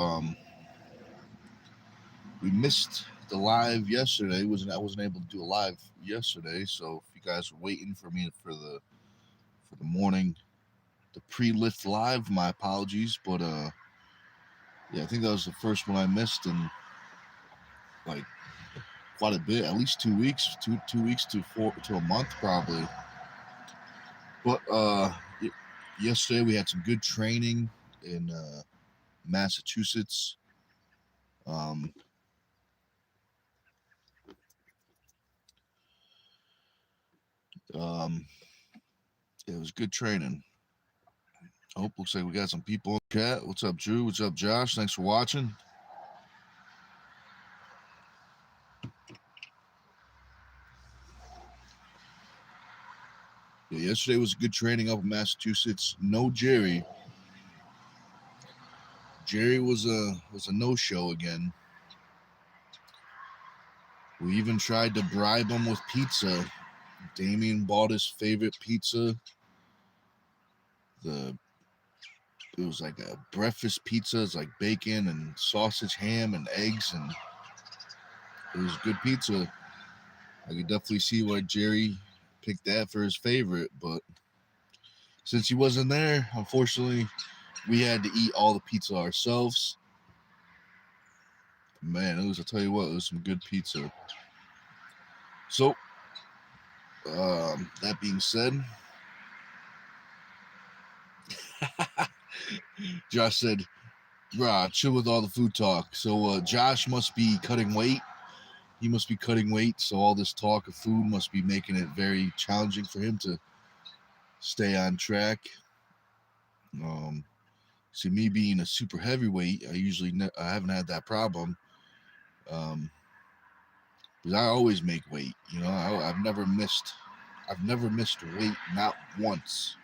Um, we missed the live yesterday. I wasn't able to do a live yesterday, so if you guys were waiting for me for the morning, the pre-lift live, my apologies. But yeah, I think that was the first one I missed in like quite a bit, at least 2 weeks, two weeks to a month probably. But yesterday we had some good training in Massachusetts. Um, um, it was good training. Looks like we got some people in the chat. What's up, Drew? What's up, Josh? Thanks for watching. Yeah, yesterday was good training up in Massachusetts. No Jerry. Jerry was a no-show again. We even tried to bribe him with pizza. Damien bought his favorite pizza. It was like a breakfast pizza. It's like bacon and sausage, ham, and eggs, and it was good pizza. I could definitely see why Jerry picked that for his favorite, but since he wasn't there, unfortunately, we had to eat all the pizza ourselves. Man, I'll tell you what, it was some good pizza. So, that being said, Josh said, "Bruh, chill with all the food talk." So, Josh must be cutting weight. He must be cutting weight, so all this talk of food must be making it very challenging for him to stay on track. Um, See, me being a super heavyweight, I haven't had that problem. Um, because I always make weight. I've never missed weight, not once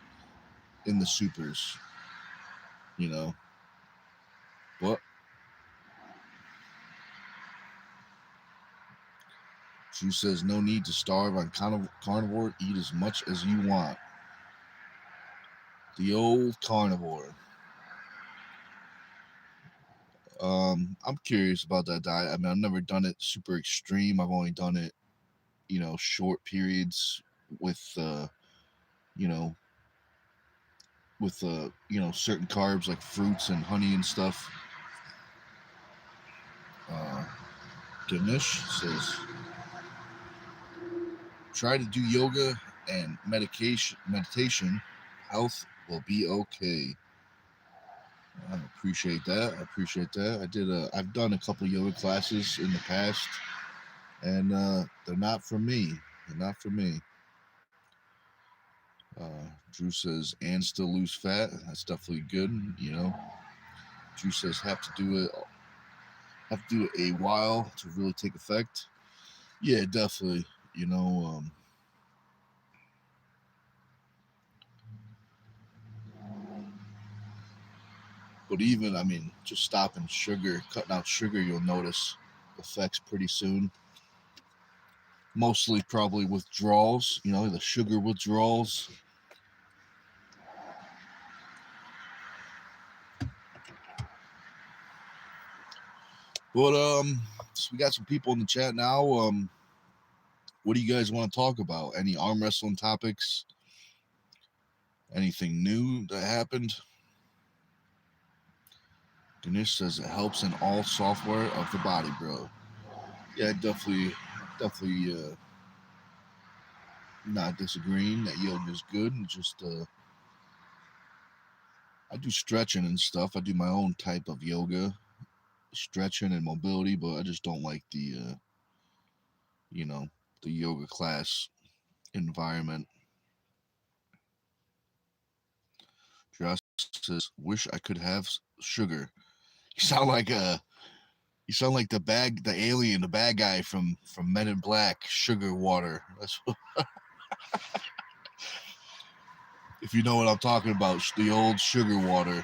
in the supers. You know, but Drew says no need to starve on carnivore. Eat as much as you want. The old carnivore. I'm curious about that diet. I mean, I've never done it super extreme. I've only done it, short periods with, you know, certain carbs like fruits and honey and stuff. Uh, Ganesh says, try to do yoga and meditation. Health will be okay. I appreciate that. I've done a couple yoga classes in the past, and they're not for me. They're not for me. Drew says, and still lose fat. That's definitely good. Drew says have to do it a while to really take effect. Yeah, definitely. You know, but even, I mean, just stopping sugar, cutting out sugar, you'll notice effects pretty soon. Mostly probably withdrawals, the sugar withdrawals. But so we got some people in the chat now. What do you guys want to talk about? Any arm wrestling topics? Anything new that happened? Ganesh says it helps in all software of the body, bro. Yeah, definitely not disagreeing that yoga is good. And just I do stretching and stuff. I do my own type of yoga, stretching and mobility, but I just don't like you know, the yoga class environment. Josh says, "Wish I could have sugar." You sound like the alien, the bad guy from Men in Black. Sugar water. That's what, if you know what I'm talking about. The old sugar water.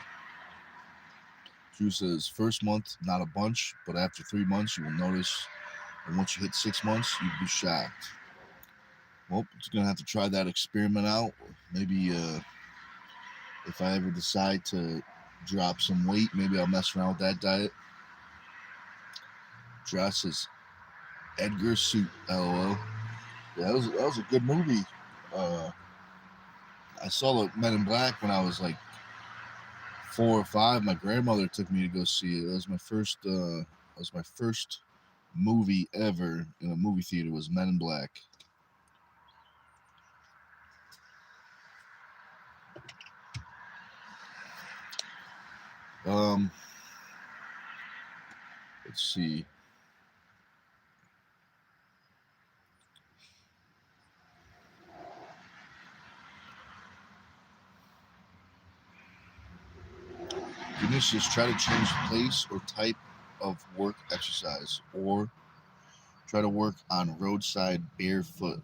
Drew says, first month, not a bunch, but after 3 months, you will notice. And once you hit 6 months, you'd be shocked. Well, it's going to have to try that experiment out. Maybe if I ever decide to drop some weight. Maybe I'll mess around with that diet. Josh says Edgar Suit. LOL. Yeah, that was a good movie. Uh, I saw the Men in Black when I was like 4 or 5. My grandmother took me to go see it. That was my first. Movie ever in a movie theater was Men in Black. Um, let's see. Vinicius try to change the place or type of work exercise, or try to work on roadside barefoot.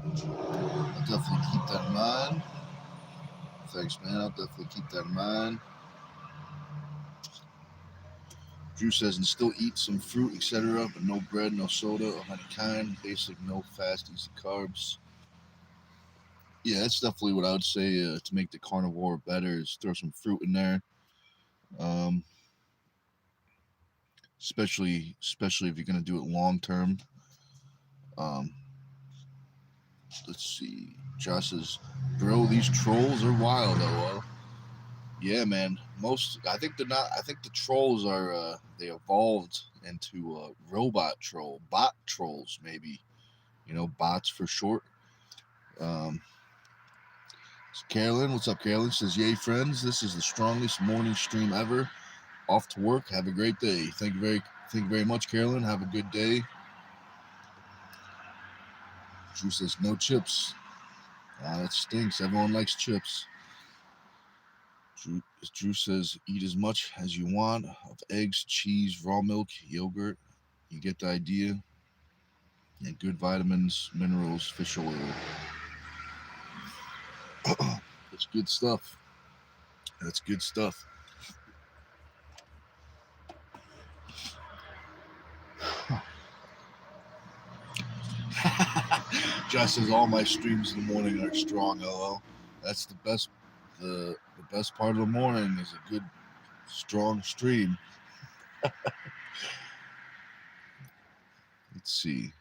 I'll definitely keep that in mind. Thanks, man. I'll definitely keep that in mind. Drew says, and still eat some fruit, etc., but no bread, no soda of any kind. Basic, no fast, easy carbs. Yeah, that's definitely what I would say to make the carnivore better is throw some fruit in there. Um, especially if you're gonna do it long term. Um, let's see. Josh says, "Bro, these trolls are wild." LOL. Yeah, man. I think they're not. I think the trolls are. They evolved into robot troll, bot trolls, maybe. Bots for short. Um, Carolyn, what's up, Carolyn? Says, "Yay, friends! This is the strongest morning stream ever. Off to work. Have a great day. Thank you very much, Carolyn. Have a good day." Drew says, "No chips." That stinks. Everyone likes chips. Drew says, "Eat as much as you want of eggs, cheese, raw milk, yogurt. You get the idea. And good vitamins, minerals, fish oil." That's good stuff. That's good stuff. Josh says all my streams in the morning are strong. LL. That's the best. The best part of the morning is a good, strong stream. Let's see.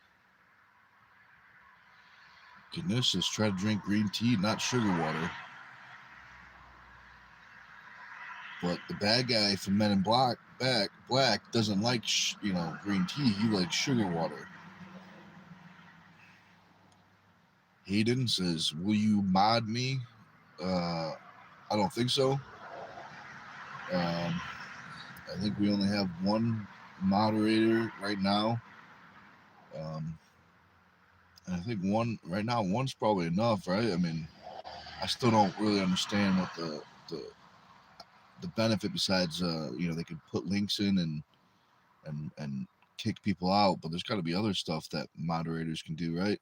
Ganesh says try to drink green tea, not sugar water. But the bad guy from Men in Black doesn't like green tea. He likes sugar water. Hayden says, "Will you mod me?" I don't think so. I think we only have one moderator right now. And I think one's probably enough, right? I mean, I still don't really understand what the benefit besides they could put links in and kick people out, but there's got to be other stuff that moderators can do, right?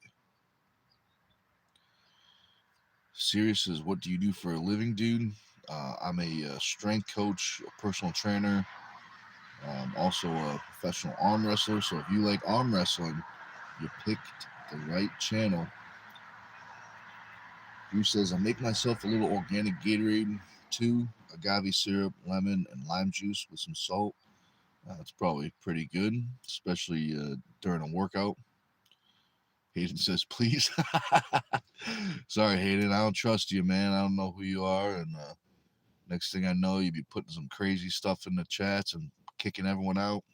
Sirius says, "What do you do for a living, dude?" I'm a strength coach, a personal trainer, also a professional arm wrestler. So if you like arm wrestling, you picked the right channel. Drew says, "I make myself a little organic Gatorade too, agave syrup, lemon, and lime juice with some salt. That's probably pretty good, especially during a workout." Hayden says, "Please." Sorry, Hayden. I don't trust you, man. I don't know who you are. And next thing I know, you'd be putting some crazy stuff in the chats and kicking everyone out.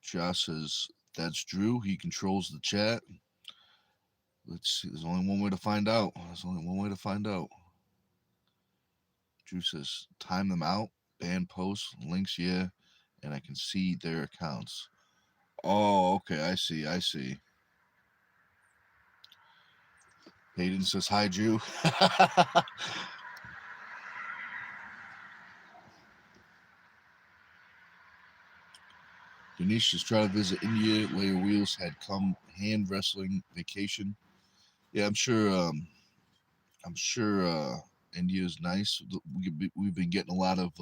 Josh says, "That's Drew. He controls the chat." Let's see. There's only one way to find out. Drew says, "Time them out. Ban posts. Links, yeah. And I can see their accounts." Oh, okay. I see. Hayden says, "Hi, Drew." Denise just tried to visit India. Layer Wheels had come hand wrestling vacation. Yeah, I'm sure. India's nice. We've been getting a lot of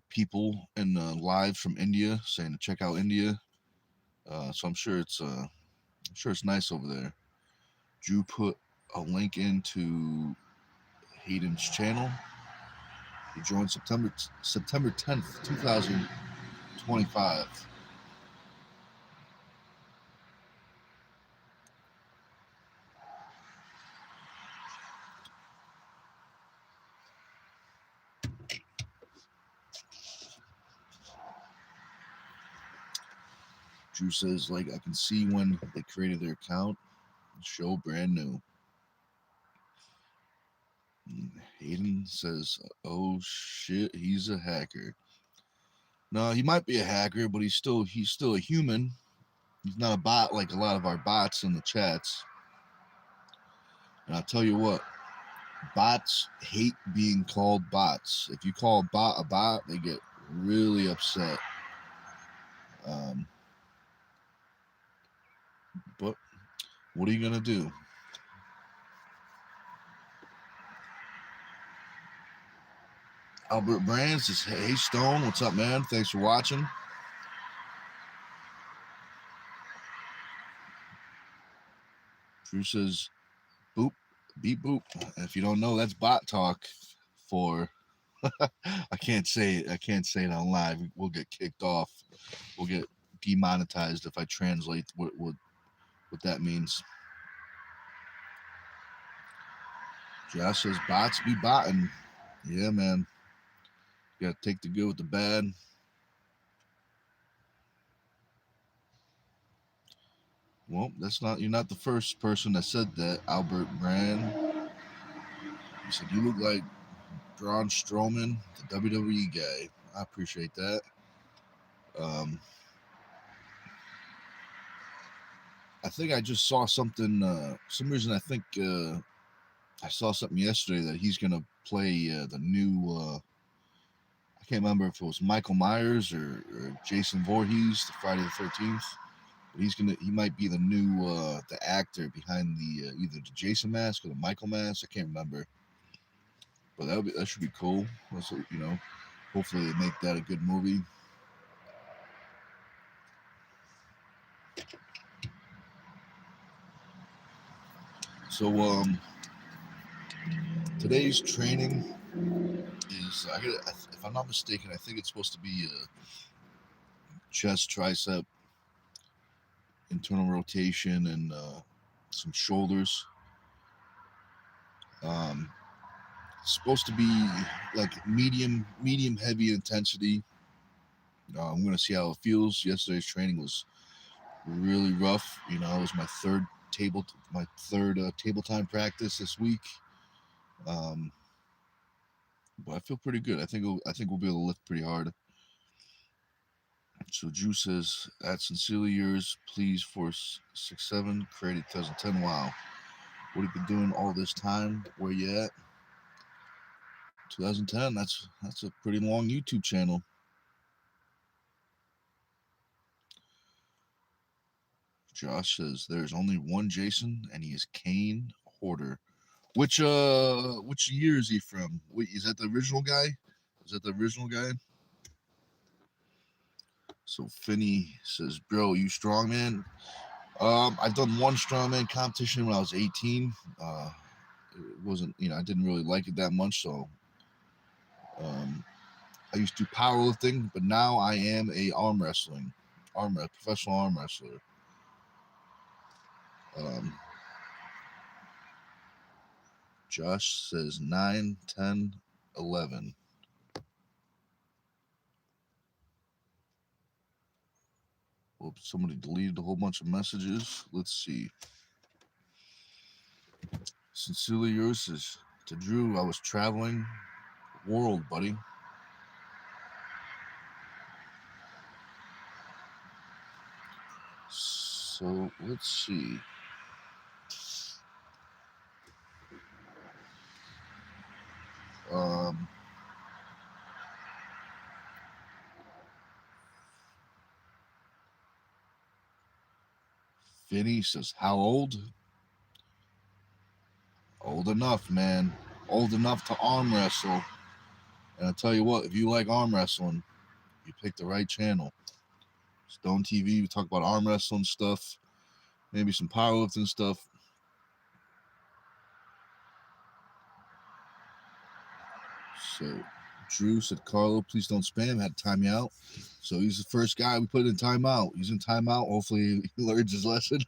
people in live from India saying to check out India. So I'm sure it's nice over there. Drew put a link into Hayden's channel. He joined September 10th, 2025. Drew says, like, I can see when they created their account. Show brand new. Hayden says, oh shit, he's a hacker. No, he might be a hacker, but he's still a human. He's not a bot like a lot of our bots in the chats. And I'll tell you what, bots hate being called bots. If you call a bot, they get really upset. But what are you gonna do? Albert Brands says, hey Stone, what's up, man? Thanks for watching. Drew says, boop, beep boop. And if you don't know, that's bot talk for I can't say it on live. We'll get kicked off. We'll get demonetized if I translate what that means. Josh says bots be botting. Yeah, man. You gotta take the good with the bad. Well, you're not the first person that said that, Albert Brand. He said you look like Braun Strowman, the WWE guy. I appreciate that. I think I just saw something. Some reason I think I saw something yesterday that he's gonna play the new. I can't remember if it was Michael Myers or Jason Voorhees, the Friday the 13th. But he might be the new the actor behind the either the Jason mask or the Michael mask. I can't remember. But that should be cool. That's, hopefully they make that a good movie. So today's training is if I'm not mistaken, I think it's supposed to be chest, tricep, internal rotation, and some shoulders. It's supposed to be like medium heavy intensity. I'm gonna see how it feels. Yesterday's training was really rough. It was my third table time practice this week. But I feel pretty good. I think we'll be able to lift pretty hard. So Drew says, at sincerely yours, please for 6'7", created 2010. Wow. What have you been doing all this time? Where you at? 2010. That's a pretty long YouTube channel. Josh says there's only one Jason, and he is Kane Hoarder. Which year is he from? Wait, is that the original guy? So Finney says, bro, you strong, man? I've done one strongman competition when I was 18. It wasn't, I didn't really like it that much, so I used to do powerlifting, but now I am a professional arm wrestler. Josh says 9, 10, 11. Well, somebody deleted a whole bunch of messages. Let's see. Sincerely yours says, to Drew, I was traveling world, buddy. So let's see. Vinny says, how old? Old enough, man. Old enough to arm wrestle. And I tell you what, if you like arm wrestling, you picked the right channel. Stone TV, we talk about arm wrestling stuff, maybe some powerlifting stuff. So Drew said, Carlo, please don't spam. Had to time you out. So he's the first guy we put in timeout. He's in timeout. Hopefully he learns his lesson.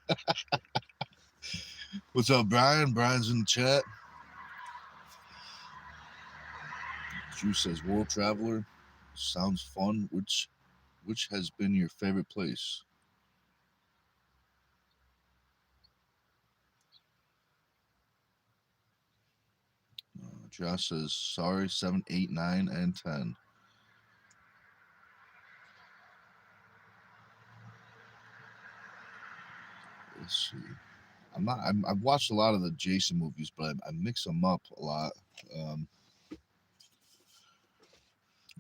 What's up, Brian? Brian's in the chat. Drew says, world traveler. Sounds fun. Which has been your favorite place? Josh says, sorry, 7, 8, 9, and 10. Let's see. I've watched a lot of the Jason movies, but I mix them up a lot. Um,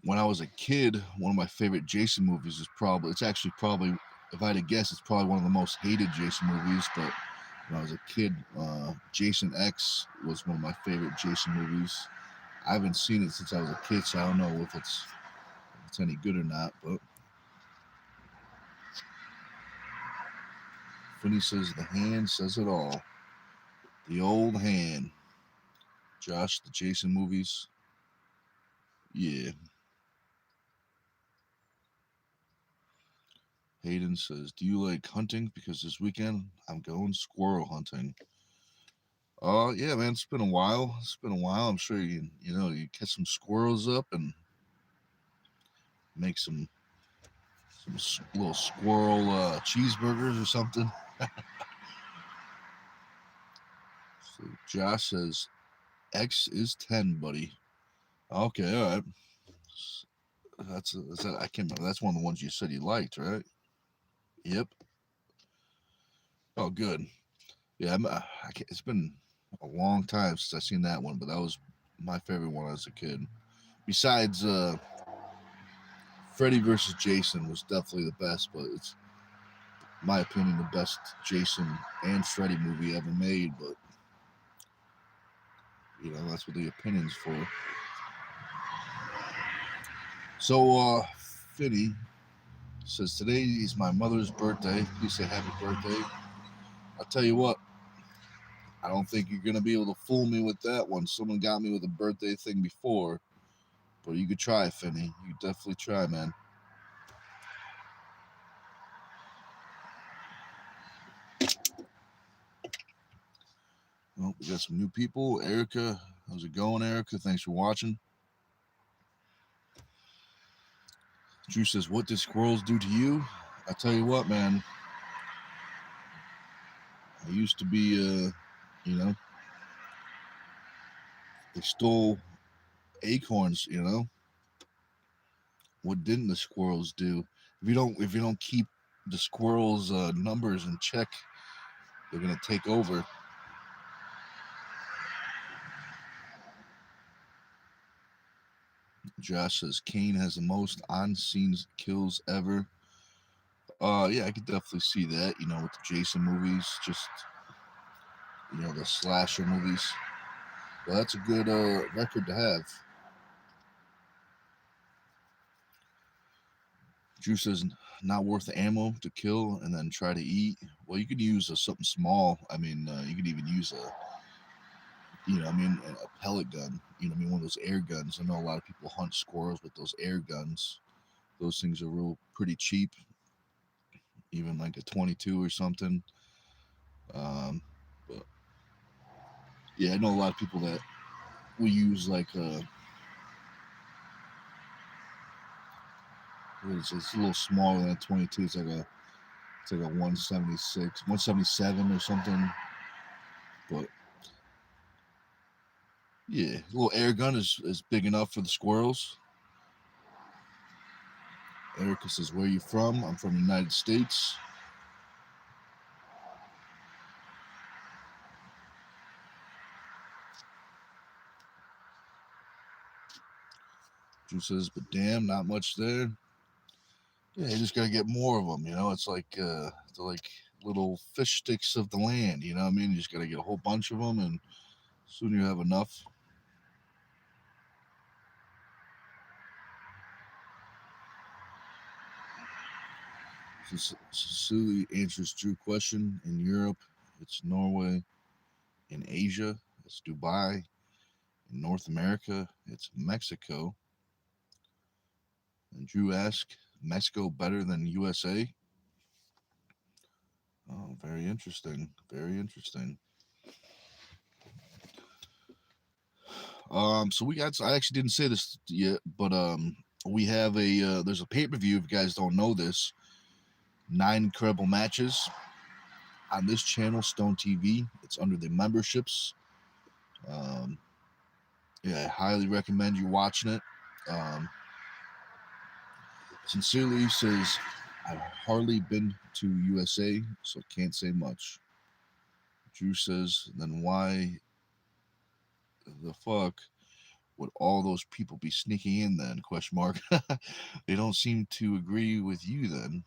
when I was a kid, one of my favorite Jason movies is probably, if I had to guess, it's probably one of the most hated Jason movies. But when I was a kid, Jason X was one of my favorite Jason movies. I haven't seen it since I was a kid, so I don't know if it's any good or not. But Finney says the hand says it all. The old hand. Josh, the Jason movies. Yeah. Hayden says, do you like hunting? Because this weekend I'm going squirrel hunting. Yeah, man, it's been a while. I'm sure you catch some squirrels up and make some little squirrel cheeseburgers or something. So Josh says X is 10, buddy. Okay, all right. I can't remember. That's one of the ones you said you liked, right? Yep. Oh, good. Yeah, it's been a long time since I've seen that one, but that was my favorite one as a kid. Besides, Freddy versus Jason was definitely the best, but it's, in my opinion, the best Jason and Freddy movie ever made. But that's what the opinion's for. So, Finny says today is my mother's birthday. Please say happy birthday. I'll tell you what, I don't think you're gonna be able to fool me with that one. Someone got me with a birthday thing before, but you could try, Finny. You could definitely try, man. Well, we got some new people. Erica, how's it going, Erica? Thanks for watching. Drew says, what did squirrels do to you? I tell you what, man. I used to be, they stole acorns. What didn't the squirrels do? If you don't keep the squirrels' numbers in check, they're gonna take over. Josh says Kane has the most on-scene kills ever. Yeah, I could definitely see that. With the Jason movies, just the slasher movies. Well, that's a good record to have. Drew says not worth the ammo to kill and then try to eat. Well, you could use something small. I mean, you could even use a pellet gun. One of those air guns. I know a lot of people hunt squirrels with those air guns. Those things are pretty cheap. Even like a 22 or something. But yeah, I know a lot of people that will use like it's a little smaller than a 22. It's like a 176, 177 or something. But yeah, a little air gun is big enough for the squirrels. Erica says, where are you from? I'm from the United States. Drew says, but damn, not much there. Yeah, you just gotta get more of them. It's like they're like little fish sticks of the land. You know what I mean? You just gotta get a whole bunch of them, and soon you have enough. Cecily answers Drew question. In Europe, it's Norway. In Asia, it's Dubai. In North America, it's Mexico. And Drew asks, Mexico better than USA? Oh, very interesting. Very interesting. So we got. I actually didn't say this yet, but we have a. There's a pay per view. If you guys don't know this, 9 incredible matches on this channel, Stone TV. It's under the memberships. Um, yeah, I highly recommend you watching it. Sincerely says, I've hardly been to USA, so can't say much. Drew says, then why the fuck would all those people be sneaking in then? Question mark. They don't seem to agree with you then.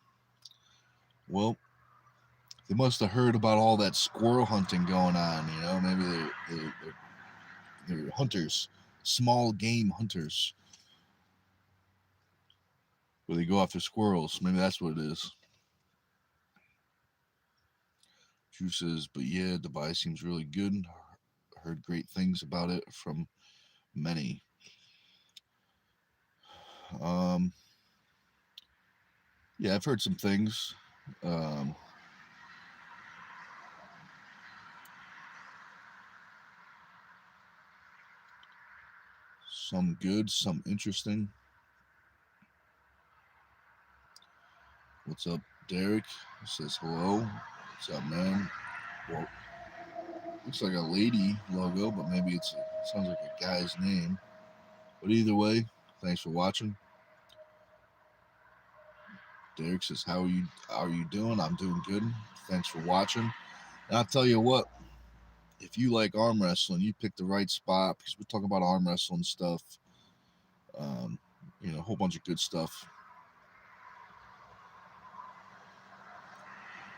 Well, they must have heard about all that squirrel hunting going on. You know, maybe they're hunters, small game hunters, where they go after squirrels. Maybe that's what it is. Drew says, but yeah, Dubai seems really good. Heard great things about it from many. Um, yeah, I've heard some things. Um, some good, some interesting. What's up, Derek? He says hello. What's up, man? Well, looks like a lady logo, but maybe it sounds like a guy's name. But either way, thanks for watching. Derek says, how are you doing? I'm doing good. Thanks for watching. And I'll tell you what, if you like arm wrestling, you picked the right spot, because we're talking about arm wrestling stuff. A whole bunch of good stuff.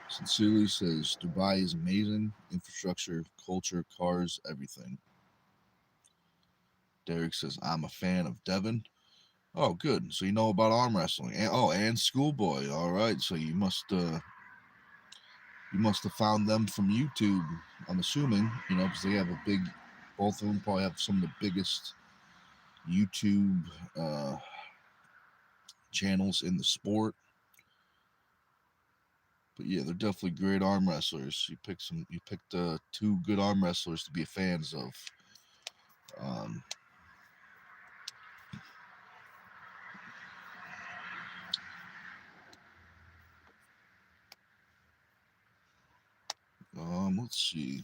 Sincerely says, Dubai is amazing. Infrastructure, culture, cars, everything. Derek says, I'm a fan of Devin. Oh, good. So you know about arm wrestling. And Schoolboy. All right. So you must have found them from YouTube, I'm assuming, because they have both of them probably have some of the biggest YouTube channels in the sport. But yeah, they're definitely great arm wrestlers. You picked 2 good arm wrestlers to be fans of. Let's see.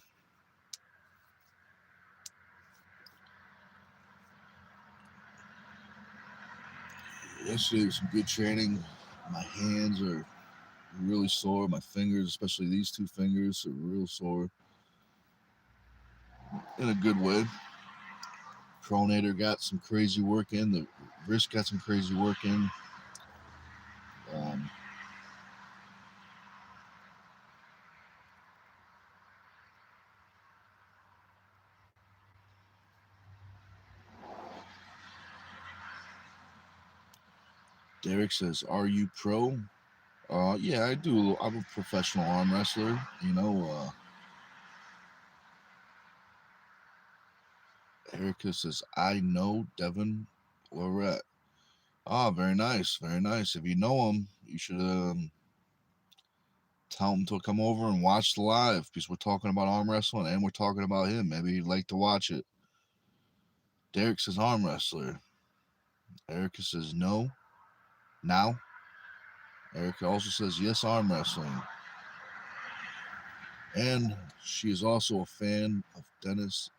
Yesterday was some good training. My hands are really sore. My fingers, especially these 2 fingers, are real sore. In a good way. Pronator got some crazy work in. The wrist got some crazy work in. Derek says, are you pro? Yeah, I do. I'm a professional arm wrestler. Erica says, I know Devin Lorette. Ah, very nice. Very nice. If you know him, you should tell him to come over and watch the live, because we're talking about arm wrestling and we're talking about him. Maybe he'd like to watch it. Derek says, arm wrestler. Erica says, no. Now? Erica also says, yes, arm wrestling. And she is also a fan of Dennis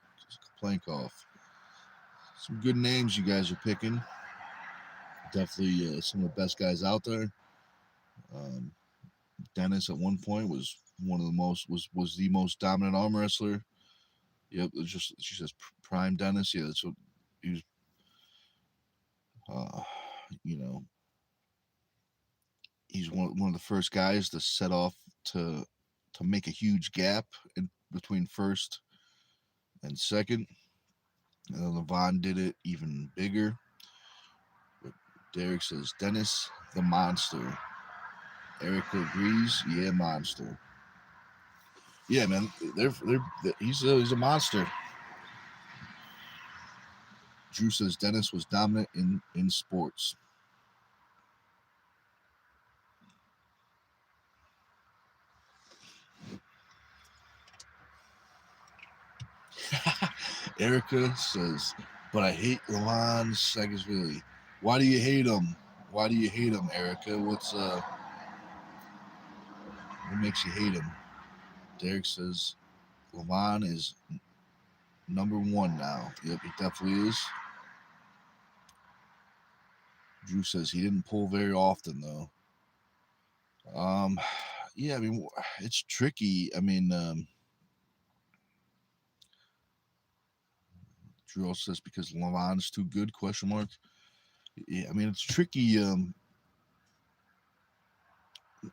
Plankoff. Some good names you guys are picking. Definitely some of the best guys out there. Dennis at one point was the most dominant arm wrestler. Yep, she says prime Dennis. Yeah, that's what he was. You know, he's one of the first guys to set off to make a huge gap in between first and second. And then Levon did it even bigger. But Derek says Dennis the monster. Erica agrees. Yeah, monster. Yeah, man, he's a monster. Drew says Dennis was dominant in sports. Erica says, but I hate Levon Sagasvili. Why do you hate him? Why do you hate him, Erica? What makes you hate him? Derek says Levon is number one now. Yep, he definitely is. Drew says he didn't pull very often though. Yeah, I mean it's tricky. I mean, Drew also says because Levon's too good? Question mark. Yeah, I mean it's tricky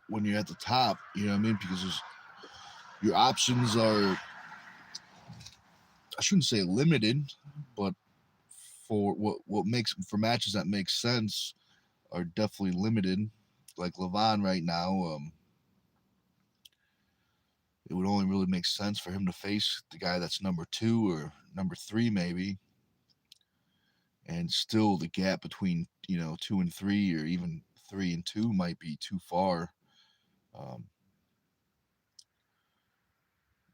when you're at the top. You know what I mean? Because your options are, I shouldn't say limited, but for what makes for matches that make sense are definitely limited. Like Levon right now, it would only really make sense for him to face the guy that's number two or number three maybe, and still the gap between two and three or even three and two might be too far. Um,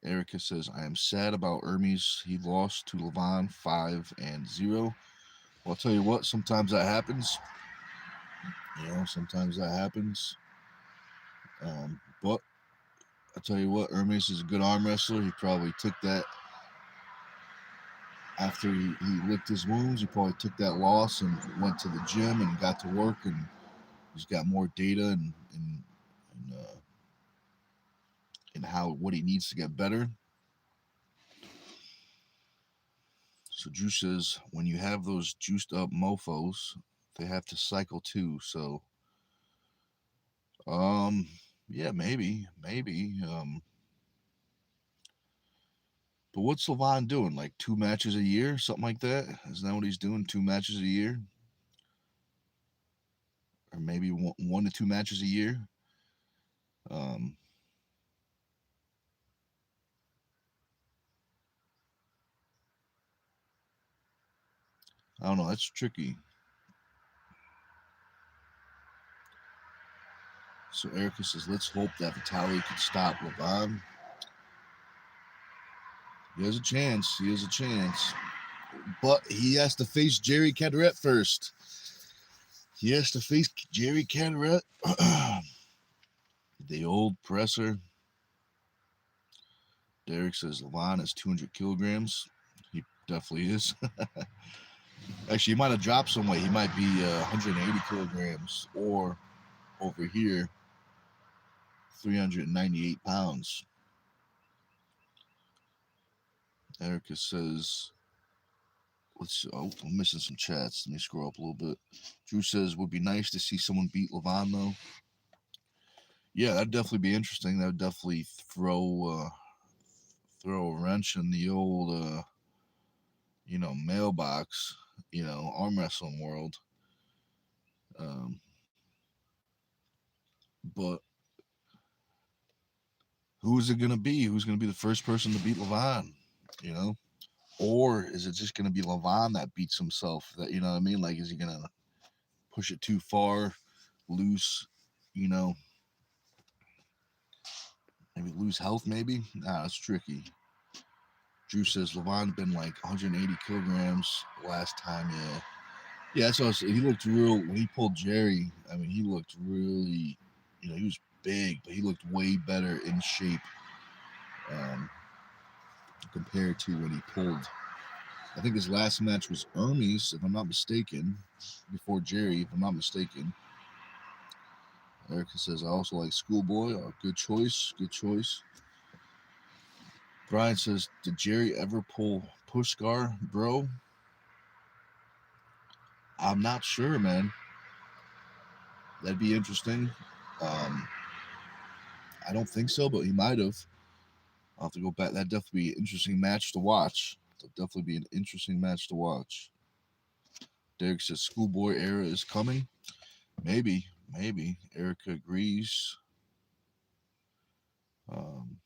Erica says, I am sad about Hermes. He lost to Levon 5-0. Well, I'll tell you what, sometimes that happens. Sometimes that happens. But I'll tell you what, Hermes is a good arm wrestler. He probably took that after he licked his wounds. He probably took that loss and went to the gym and got to work, and he's got more data and how what he needs to get better. So Drew says when you have those juiced up mofos, they have to cycle too. So yeah, maybe. But what's Levon doing? Like 2 matches a year, something like that? Isn't that what he's doing? 2 matches a year, or maybe 1 to 2 matches a year. Um, I don't know. That's tricky. So Erica says, let's hope that Vitaly can stop Levon. He has a chance. He has a chance. But he has to face Jerry Caderet first. He has to face Jerry Caderet. The old presser. Derek says Levon is 200 kilograms. He definitely is. Actually, he might have dropped some weight. He might be 180 kilograms, or over here, 398 pounds. Erica says, I'm missing some chats. Let me scroll up a little bit. Drew says, would be nice to see someone beat Levon, though. Yeah, that'd definitely be interesting. That would definitely throw a wrench in the old, mailbox, arm wrestling world. Um, but who's it going to be? Who's going to be the first person to beat Levon? You know? Or is it just going to be Levon that beats himself? That, you know what I mean? Like, is he going to push it too far, lose, you know, maybe lose health, maybe? Nah, it's tricky. Drew says Levon been like 180 kilograms last time. Yeah. Yeah, that's what I was saying. He looked real, when he pulled Jerry, I mean, he looked really, he was big, but he looked way better in shape um, compared to when he pulled. I think his last match was Hermes, if I'm not mistaken, before Jerry, if I'm not mistaken. Erica says, I also like Schoolboy. Oh, good choice. Good choice. Brian says, did Jerry ever pull Pushkar, bro? I'm not sure, man. That'd be interesting. Um, I don't think so, but he might have. I'll have to go back. That'd definitely be an interesting match to watch. That'd definitely be an interesting match to watch. Derek says, Schoolboy era is coming. Maybe. Erica agrees. Um,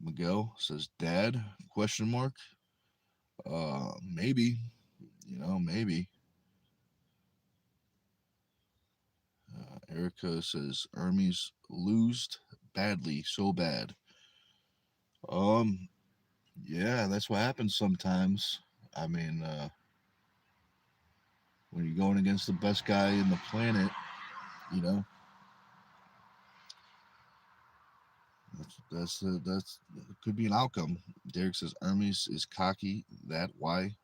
Miguel says, Dad? Question mark. Maybe, maybe. Erica says Hermes losed badly, so bad. Um, yeah, that's what happens sometimes. I mean, when you're going against the best guy in the planet, you know, that's could be an outcome. Derek says Hermes is cocky. That why?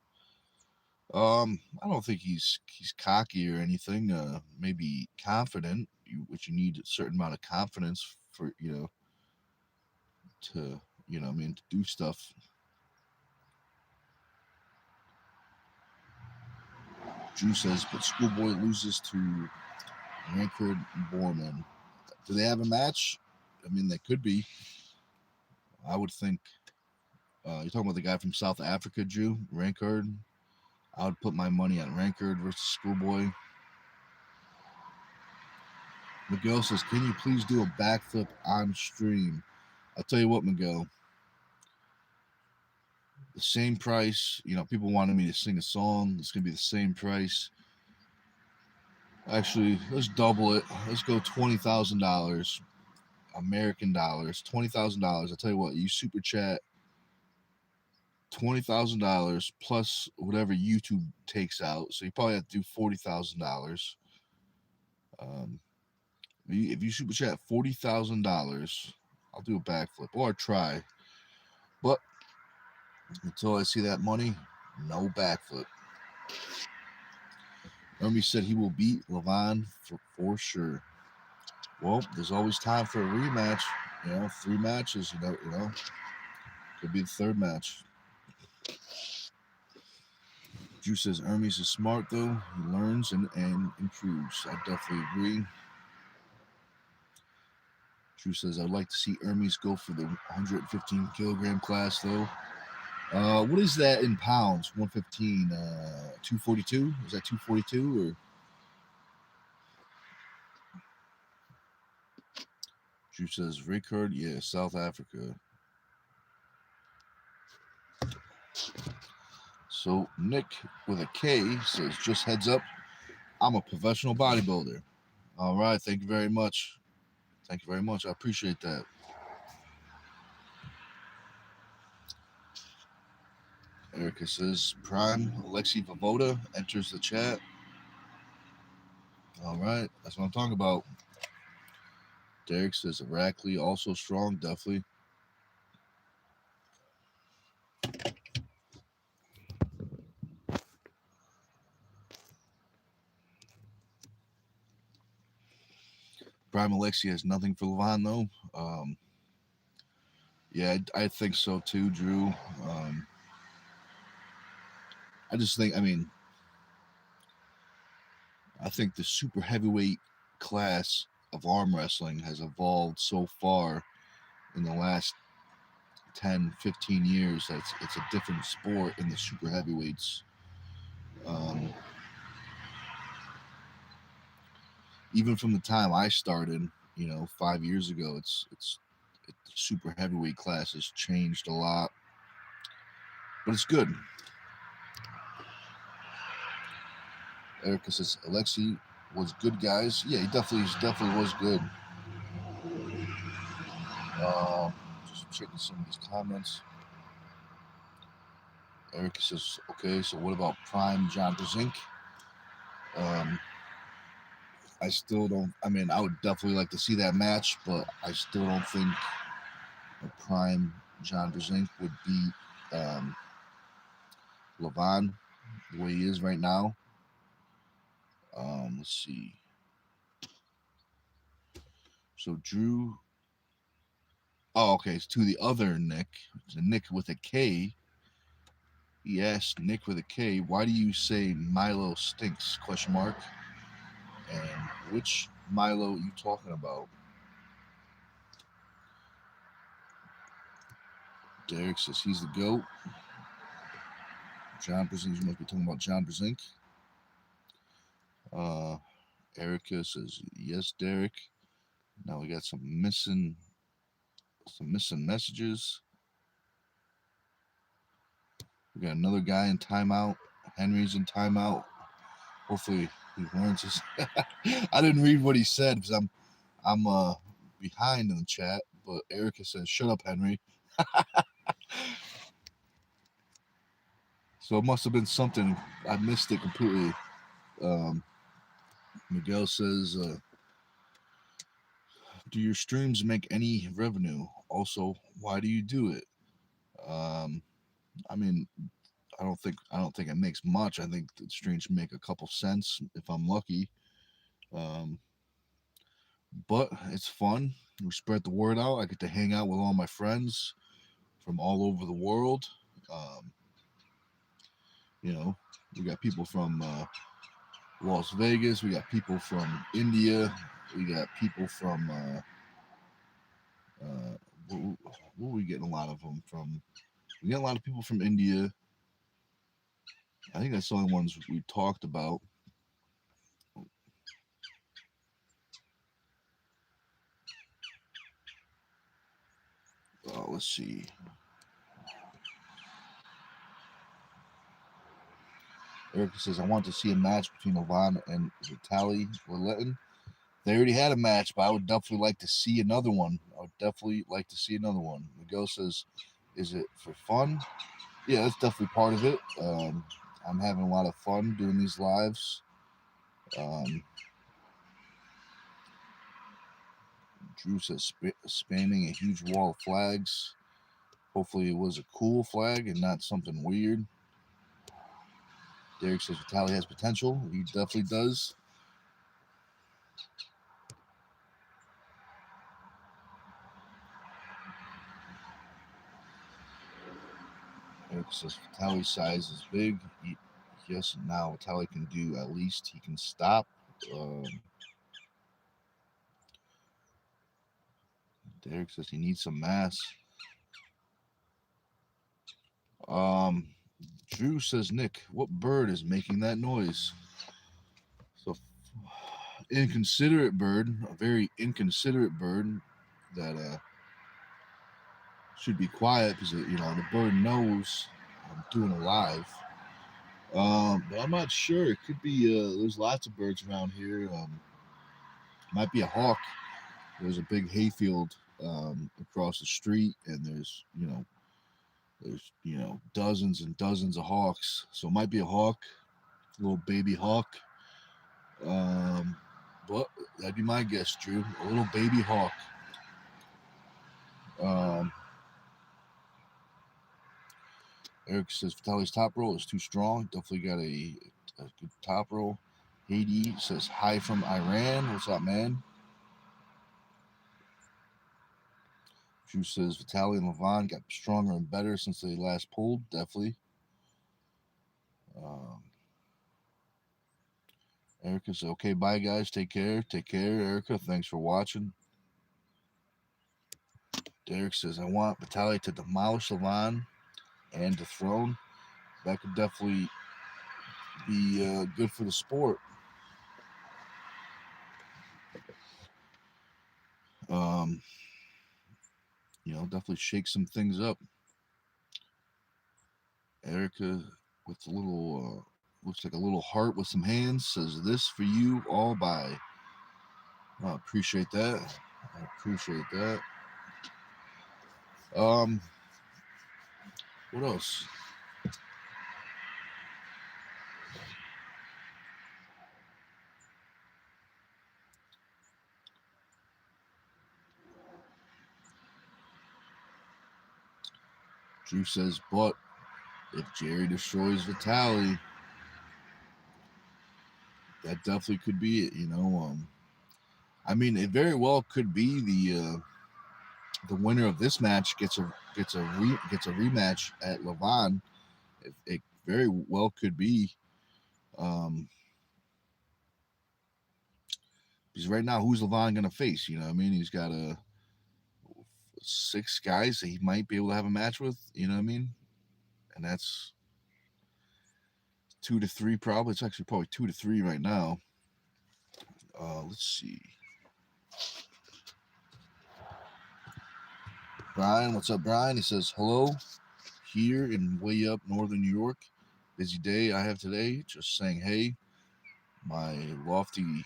I don't think he's cocky or anything. Maybe confident, which you need a certain amount of confidence for to I mean to do stuff. Drew says, but Schoolboy loses to Rankard Borman. Do they have a match? I mean, they could be. I would think. You're talking about the guy from South Africa, Drew Rankard. I would put my money on Rankard versus Schoolboy. Miguel says, "Can you please do a backflip on stream?" I'll tell you what, Miguel. The same price. People wanted me to sing a song. It's gonna be the same price. Actually, let's double it. Let's go $20,000 American dollars. $20,000. I'll tell you what. You super chat $20,000 plus whatever YouTube takes out. So you probably have to do $40,000. Um, if you super chat $40,000, I'll do a backflip or try. But until I see that money, no backflip. Ermi said he will beat Levon for sure. Well, there's always time for a rematch. 3 matches. Could be the third match. Drew says Hermes is smart though. He learns and improves. I definitely agree. Drew says I'd like to see Hermes go for the 115 kilogram class though. What is that in pounds? 115, 242? Is that 242 or? Drew says Rickard, yeah, South Africa. So Nick with a K says, just heads up, I'm a professional bodybuilder. All right, thank you very much. Thank you very much. I appreciate that. Erica says, Prime Alexi Vavoda enters the chat. All right, that's what I'm talking about. Derek says, Arackley also strong, definitely. Prime Alexi has nothing for Levon, though. Yeah, I think so too, Drew. I just think, I think the super heavyweight class of arm wrestling has evolved so far in the last 10, 15 years that it's a different sport in the super heavyweights. Even from the time I started, 5 years ago, the super heavyweight class has changed a lot, but it's good. Erica says Alexi was good, guys. Yeah, he definitely was good. Just checking some of these comments. Erica says, okay, so what about Prime John Brzenk? I still don't. I would definitely like to see that match, but I still don't think a Prime John Brzenk would beat Levon the way he is right now. Let's see. So Drew. Oh, okay. It's to the other Nick. It's a Nick with a K. He asked Nick with a K, why do you say Milo stinks? Question mark. And which Milo are you talking about? Derek says he's the GOAT. John Brzenk, you must be talking about John Brzenk. Erica says yes, Derek. Now we got some missing messages. We got another guy in timeout. Henry's in timeout. Hopefully he learns his. I didn't read what he said because I'm behind in the chat. But Erica says, "Shut up, Henry." So it must have been something. I missed it completely. Miguel says, "Do your streams make any revenue? Also, why do you do it?" Um, I mean, I don't think it makes much. I think the streams make a couple cents if I'm lucky. Um, but it's fun. We spread the word out. I get to hang out with all my friends from all over the world. Um, you know, we got people from Las Vegas. We got people from India. We got people from what we getting a lot of them from. We get a lot of people from India. I think that's the only ones we talked about. Let's see. Erica says, I want to see a match between Levon and Vitaly Letin. They already had a match, but I would definitely like to see another one. Miguel says, is it for fun? Yeah, that's definitely part of it. I'm having a lot of fun doing these lives. Drew says, spamming a huge wall of flags. Hopefully it was a cool flag and not something weird. Derek says Vitaly has potential. He definitely does. Eric says Vitaly's size is big. Yes, now Vitaly can do at least he can stop. Derek says he needs some mass. Drew says, Nick, what bird is making that noise? So, inconsiderate bird, a very inconsiderate bird that should be quiet because the bird knows I'm doing a live. But I'm not sure. It could be. There's lots of birds around here. Might be a hawk. There's a big hayfield across the street, and there's dozens and dozens of hawks. So it might be a hawk, a little baby hawk. But that'd be my guess, Drew. A little baby hawk. Eric says Vitaly's top roll is too strong. Definitely got a good top roll. Haiti says hi from Iran. What's up, man? Drew says Vitaly and Levon got stronger and better since they last pulled. Definitely. Erica says, okay, bye, guys. Take care. Take care, Erica. Thanks for watching. Derek says, I want Vitaly to demolish Levon and dethrone. That could definitely be good for the sport. Definitely shake some things up. Erica with a little, looks like a little heart with some hands, says, this for you all by. I appreciate that. What else? Drew says, but if Jerry destroys Vitaly, that definitely could be it. I mean, it very well could be the winner of this match gets a rematch at Levon. It very well could be. Because right now, who's Levon going to face? You know what I mean? He's got 6 guys that he might be able to have a match with. You know what I mean? And that's 2 to 3 probably. It's actually probably 2 to 3 right now. Let's see. Brian, what's up, Brian? He says hello. here in way up northern New York. Busy day I have today. Just saying, hey, my lofty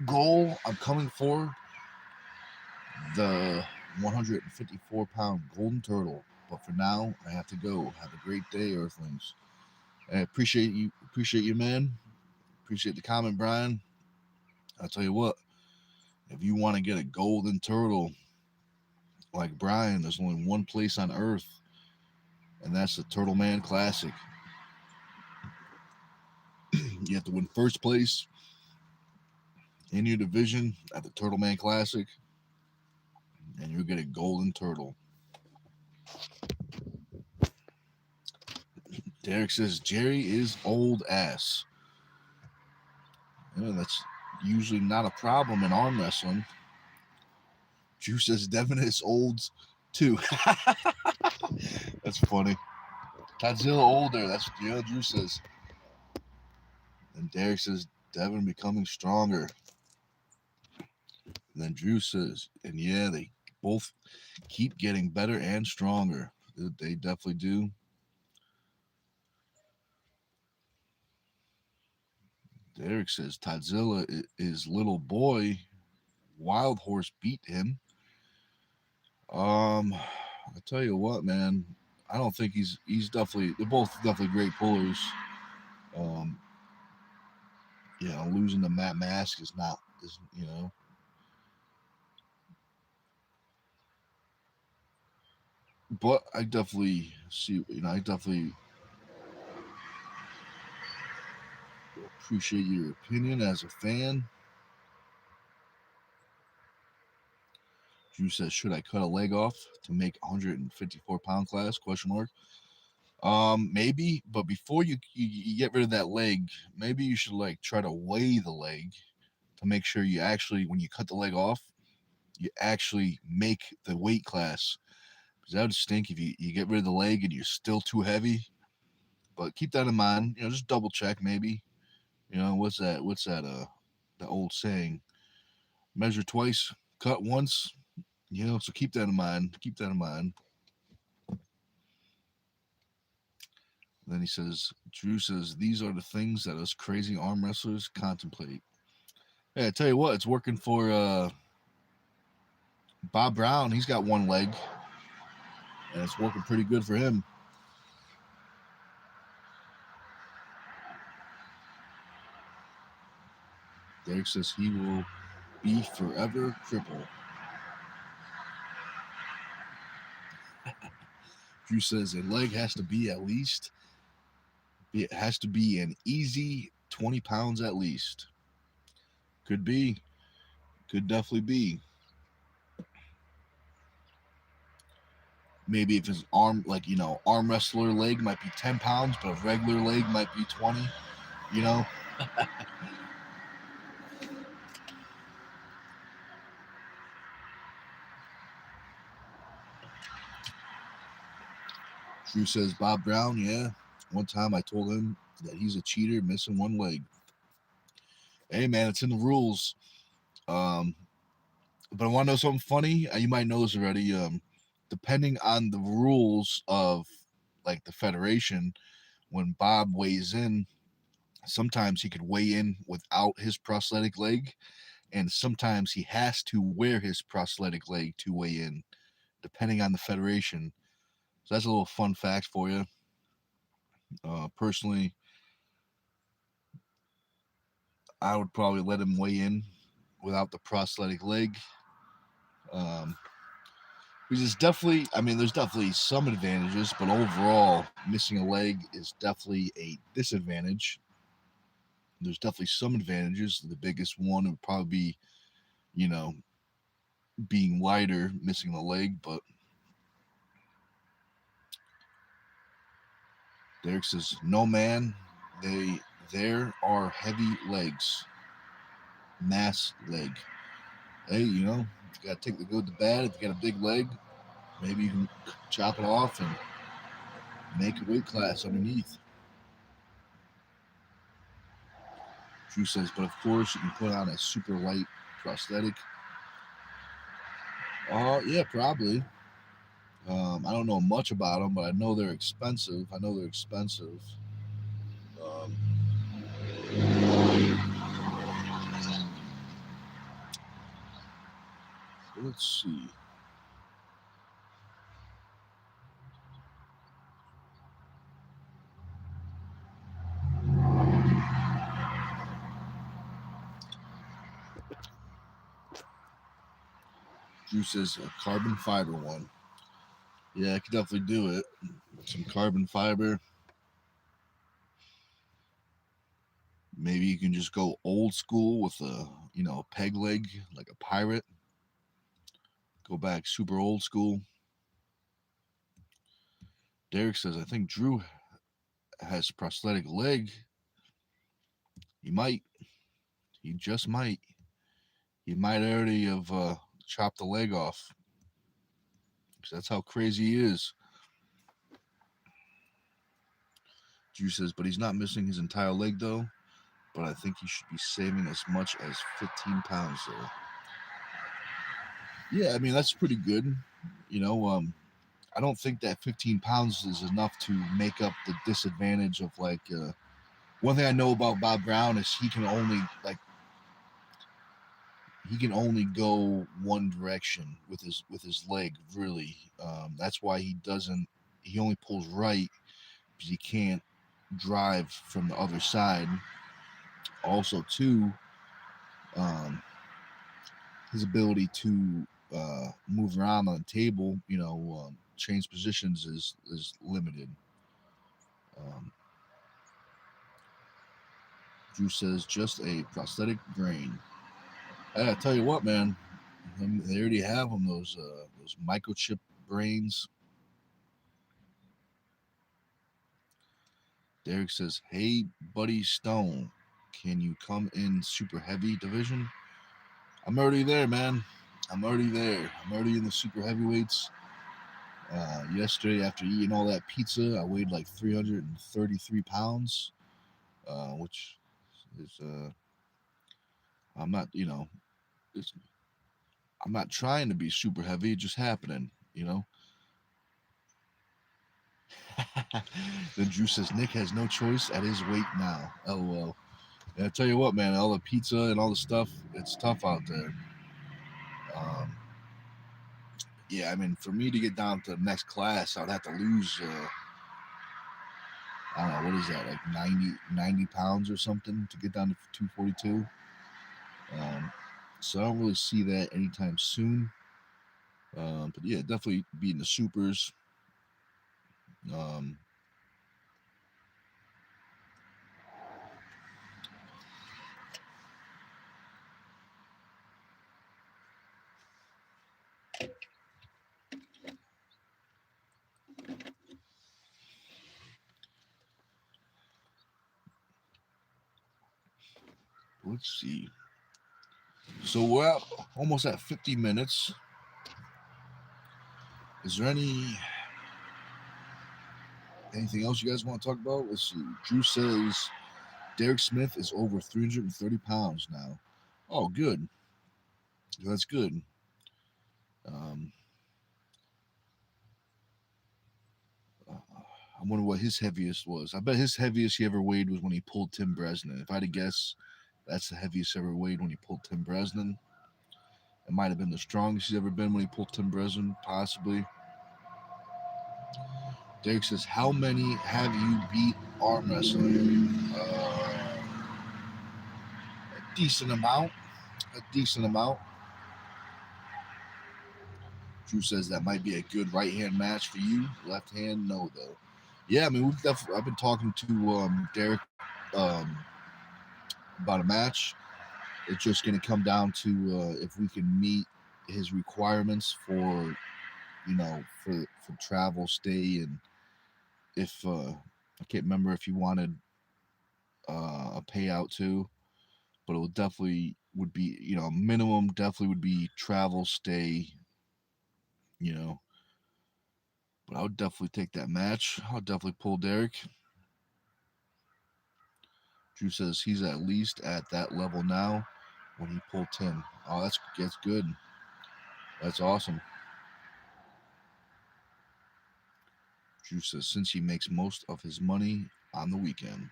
goal I'm coming for the 154-pound golden turtle. But for now, I have to go. Have a great day, Earthlings. I appreciate you, man. Appreciate the comment, Brian. I'll tell you what, if you want to get a golden turtle like Brian, there's only one place on Earth, and that's the Turtle Man Classic. You have to win first place in your division at the Turtle Man Classic, and you'll get a golden turtle. Derek says Jerry is old ass. Yeah, that's usually not a problem in arm wrestling. Drew says Devin is old too. That's funny. Godzilla older. That's Drew says. And Derek says Devin becoming stronger. And then Drew says, and yeah, they both keep getting better and stronger. They definitely do. Derek says Godzilla is little boy. Wild Horse beat him. I tell you what, man. I don't think he's definitely. They're both definitely great pullers. Um, losing to Matt Mask is not. But I definitely see. I definitely appreciate your opinion as a fan. Drew says, should I cut a leg off to make 154-pound class? Question mark. Maybe, but before you get rid of that leg, maybe you should try to weigh the leg to make sure you actually, when you cut the leg off, you actually make the weight class. Because that would stink if you get rid of the leg and you're still too heavy. But keep that in mind. Just double check maybe. What's that? The old saying? Measure twice, cut once. So keep that in mind. Keep that in mind. Then he says, Drew says, these are the things that us crazy arm wrestlers contemplate. Hey, I tell you what, it's working for Bob Brown. He's got one leg, and it's working pretty good for him. Derek says he will be forever crippled. Drew says a leg has to be an easy 20 pounds at least. Could be. Could definitely be. Maybe if his arm wrestler leg might be 10 pounds, but a regular leg might be 20, Drew says Bob Brown, yeah. One time I told him that he's a cheater missing one leg. Hey, man, it's in the rules. But I want to know something funny. You might know this already. Depending on the rules of the federation, when Bob weighs in, sometimes he could weigh in without his prosthetic leg, and sometimes he has to wear his prosthetic leg to weigh in, depending on the federation. So that's a little fun fact for you. Personally, I would probably let him weigh in without the prosthetic leg. Because it's definitely, there's definitely some advantages, but overall, missing a leg is definitely a disadvantage. There's definitely some advantages. The biggest one would probably be, being lighter, missing the leg, but Derek says, no, man, there are heavy legs. Mass leg. Hey, you got to take the good to bad. If you got a big leg, maybe you can chop it off and make a weight class underneath. Drew says, but of course you can put on a super light prosthetic. Yeah, probably. I don't know much about them, but I know they're expensive. Um, let's see. Drew says a carbon fiber one. Yeah, I could definitely do it. Some carbon fiber. Maybe you can just go old school with a peg leg like a pirate. Go back super old school. Derek says I think Drew has prosthetic leg. He might. He just might. He might already have chopped the leg off. That's how crazy he is. Drew says, but he's not missing his entire leg though. But I think he should be saving as much as 15 pounds though. Yeah, I mean that's pretty good. You know, I don't think that 15 pounds is enough to make up the disadvantage of like. One thing I know about Bob Brown is he can only go one direction with his leg. Really, that's why he doesn't. He only pulls right because he can't drive from the other side. Also, too, um, his ability to move around on the table, change positions is limited. Um, Drew says just a prosthetic brain. I tell you what, man, they already have them those microchip brains. Derek says, "Hey, buddy Stone, can you come in super heavy division?" I'm already there, man. I'm already there. I'm already in the super heavyweights. Yesterday, after eating all that pizza, I weighed like 333 pounds, which is I'm not, it's, I'm not trying to be super heavy. It's just happening. Then Drew says Nick has no choice at his weight now. LOL. And I tell you what, man, all the pizza and all the stuff, it's tough out there. Um, yeah, I mean, for me to get down to the next class, I'd have to lose, I don't know, what is that, like 90 pounds or something to get down to 242. So I don't really see that anytime soon. But yeah, definitely beating the supers. Um, let's see. So we're almost at 50 minutes. Is there anything else you guys want to talk about? Let's see. Drew says Derek Smith is over 330 pounds now. Oh, good. That's good. Um, I wonder what his heaviest was. I bet his heaviest he ever weighed was when he pulled Tim Bresnan. If I had to guess, that's the heaviest he ever weighed when he pulled Tim Bresnan. It might have been the strongest he's ever been when he pulled Tim Bresnan, possibly. Derek says, "How many have you beat arm wrestling?" A decent amount. A decent amount. Drew says that might be a good right hand match for you. Left hand, no though. Yeah, I mean I've been talking to Derek um, about a match. It's just going to come down to if we can meet his requirements for for travel, stay, and if I can't remember if he wanted a payout too, but it will definitely would be minimum definitely would be travel, stay, you know. But I would definitely take that match. I'll definitely pull Derek. Drew says he's at least at that level now when he pulled Tim. Oh, that's good. That's awesome. Drew says since he makes most of his money on the weekend.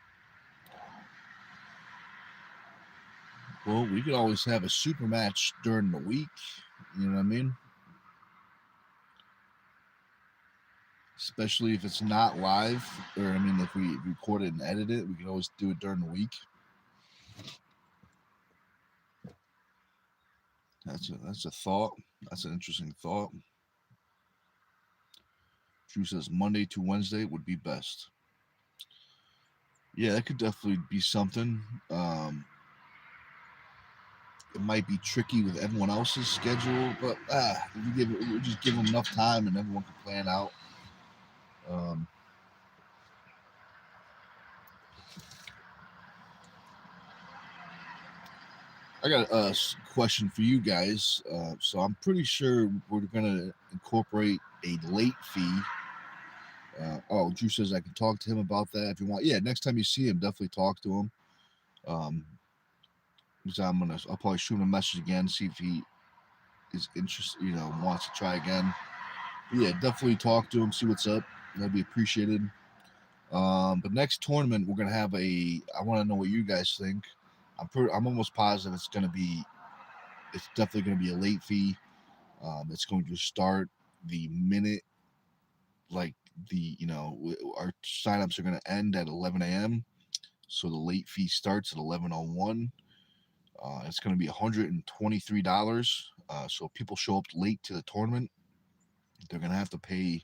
Well, we could always have a super match during the week. You know what I mean? Especially if it's not live, or I mean, if we record it and edit it, we can always do it during the week. That's a thought. That's an interesting thought. Drew says Monday to Wednesday would be best. Yeah, that could definitely be something. It might be tricky with everyone else's schedule, but we just give them enough time and everyone can plan out. I got a question for you guys. So I'm pretty sure we're gonna incorporate a late fee. Drew says I can talk to him about that if you want. Yeah, next time you see him, definitely talk to him. So I'll probably shoot him a message again, see if he is interested, wants to try again. But yeah, definitely talk to him, see what's up. That'd be appreciated. But next tournament we're gonna have I want to know what you guys think. I'm almost positive it's definitely gonna be a late fee. It's going to start the minute, like our signups are going to end at 11 a.m. So the late fee starts at 11:01. It's going to be $123. So if people show up late to the tournament, they're going to have to pay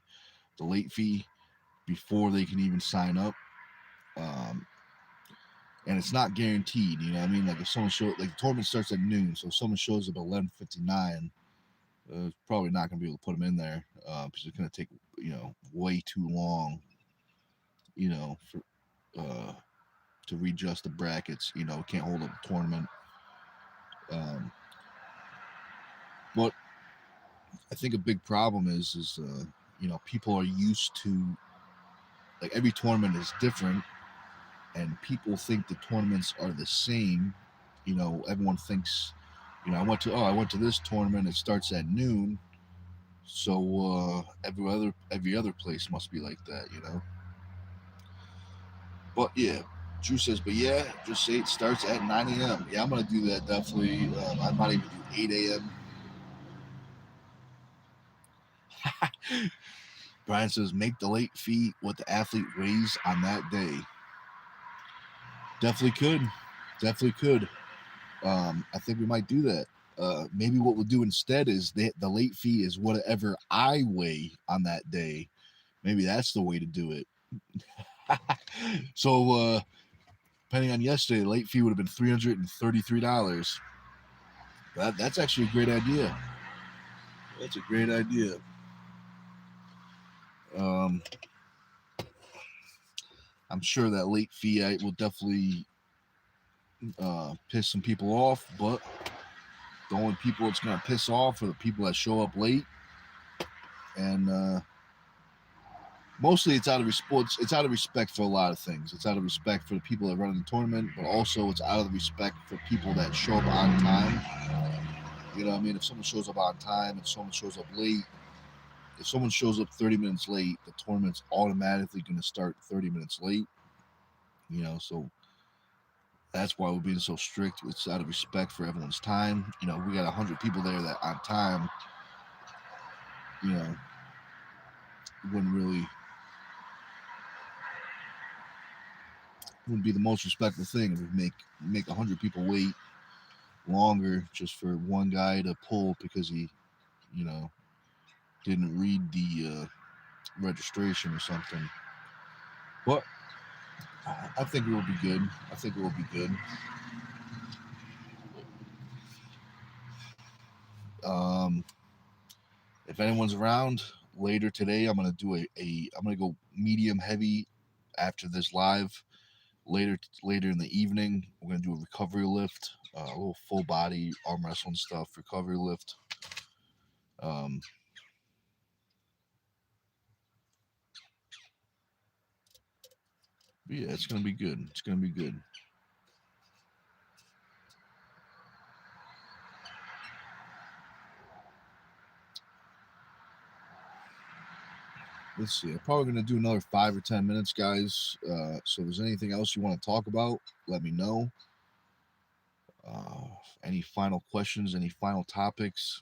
the late fee before they can even sign up. And it's not guaranteed, you know what I mean? Like if someone the tournament starts at noon, so if someone shows up at 11:59, it's probably not going to be able to put them in there because it's going to take way too long, for to readjust the brackets. Can't hold up a tournament. But I think a big problem is people are used to, like, every tournament is different, and people think the tournaments are the same. Everyone thinks, I went to this tournament. It starts at noon, so every other place must be like that. But yeah, Drew says, but yeah, just say it starts at 9 a.m. Yeah, I'm gonna do that definitely. I might even do 8 a.m. Brian says, make the late fee what the athlete weighs on that day. Definitely could. I think we might do that. Maybe what we'll do instead is the late fee is whatever I weigh on that day. Maybe that's the way to do it. So depending on yesterday, the late fee would have been $333. That's actually a great idea. That's a great idea. I'm sure that late fee will definitely piss some people off, but the only people it's going to piss off are the people that show up late. And mostly it's out of respect for a lot of things. It's out of respect for the people that run the tournament, but also it's out of respect for people that show up on time. You know what I mean? If someone shows up on time, if someone shows up late, if someone shows up 30 minutes late, the tournament's automatically going to start 30 minutes late. So that's why we're being so strict. It's out of respect for everyone's time. We got 100 people there that on time, wouldn't be the most respectful thing if we make 100 people wait longer just for one guy to pull because he, didn't read the registration or something. But I think it will be good. If anyone's around later today, I'm gonna do I'm gonna go medium heavy after this live. Later in the evening, we're gonna do a recovery lift, a little full body arm wrestling stuff, recovery lift. Yeah, it's gonna be good. let's see. I'm probably going to do another 5 or 10 minutes, guys. So if there's anything else you want to talk about, let me know. Uh, any final questions? Any final topics?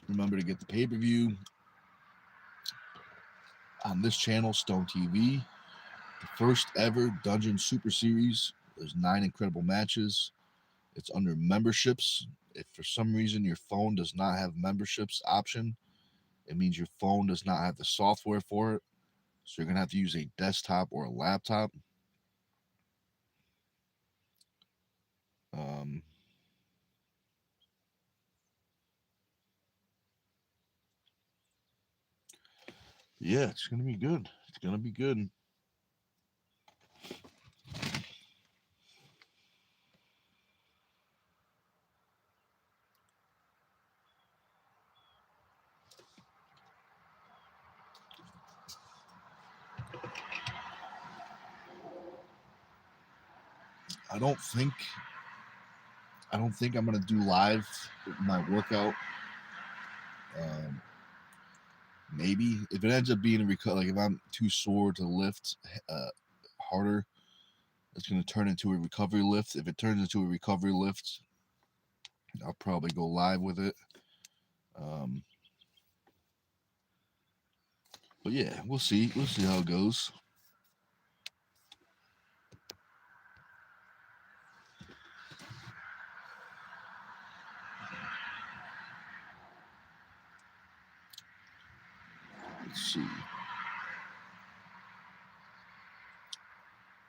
Remember to get the pay-per-view on this channel, Stone TV. The first ever Dungeon Super Series. There's 9 incredible matches. It's under memberships. If for some reason your phone does not have memberships option, it means your phone does not have the software for it. So you're going to have to use a desktop or a laptop. Um, yeah, it's going to be good. It's going to be good. I don't think I'm gonna do live my workout. Maybe if it ends up being a like if I'm too sore to lift harder, it's gonna turn into a recovery lift. If it turns into a recovery lift, I'll probably go live with it. But yeah, we'll see. We'll see how it goes. Let's see. I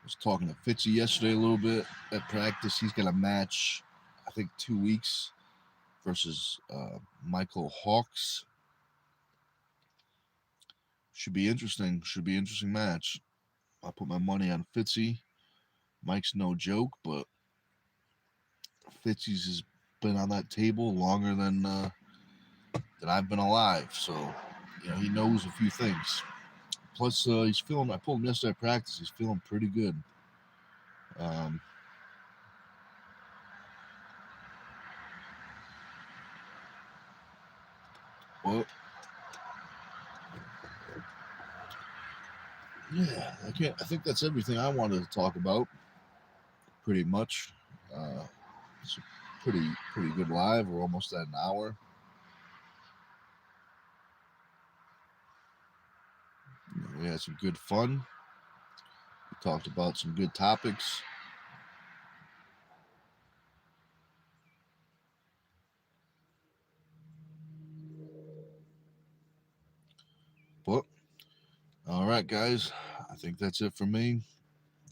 was talking to Fitzy yesterday a little bit at practice. He's got a match, I think 2 weeks, versus Michael Hawks. Should be interesting. Should be an interesting match. I put my money on Fitzy. Mike's no joke, but Fitzy's has been on that table longer than I've been alive. So, he knows a few things. Plus, he's feeling. I pulled him yesterday at practice. He's feeling pretty good. Well, yeah, I think that's everything I wanted to talk about. Pretty much. It's a pretty good live. We're almost at an hour. We had some good fun. We talked about some good topics. But all right, guys, I think that's it for me.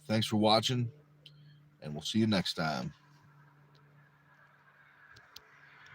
Thanks for watching, and we'll see you next time.